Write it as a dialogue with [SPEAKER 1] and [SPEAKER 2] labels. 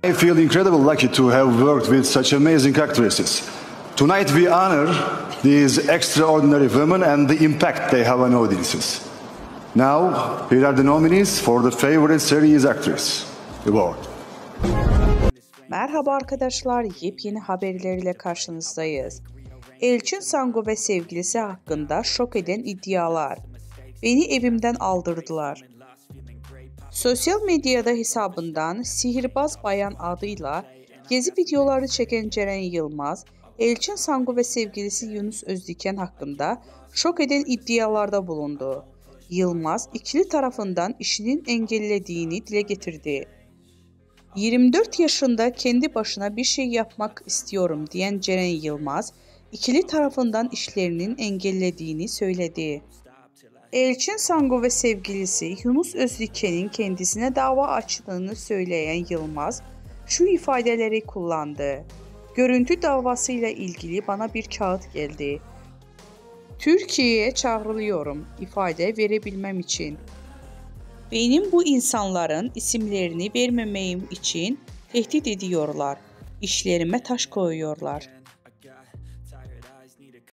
[SPEAKER 1] I feel incredibly lucky to have worked with such amazing actresses. Tonight we honor these extraordinary women and the impact they have on audiences. Now, here are the nominees for the Favorite Series Actress Award.
[SPEAKER 2] Merhaba arkadaşlar, yepyeni haberlerle karşınızdayız. Elçin Sangu ve sevgilisi hakkında şok eden iddialar. Beni evimden aldırdılar. Sosyal medyada hesabından Sihirbaz Bayan adıyla gezi videoları çeken Ceren Yılmaz, Elçin Sangu ve sevgilisi Yunus Özdiken hakkında şok eden iddialarda bulundu. Yılmaz, ikili tarafından işinin engellediğini dile getirdi. 24 yaşında kendi başına bir şey yapmak istiyorum diyen Ceren Yılmaz, ikili tarafından işlerinin engellediğini söyledi. Elçin Sangu ve sevgilisi Yunus Özdiken'in kendisine dava açtığını söyleyen Yılmaz, şu ifadeleri kullandı. Görüntü davasıyla ilgili bana bir kağıt geldi. Türkiye'ye çağrılıyorum ifade verebilmem için. Benim bu insanların isimlerini vermemeyim için tehdit ediyorlar. İşlerime taş koyuyorlar.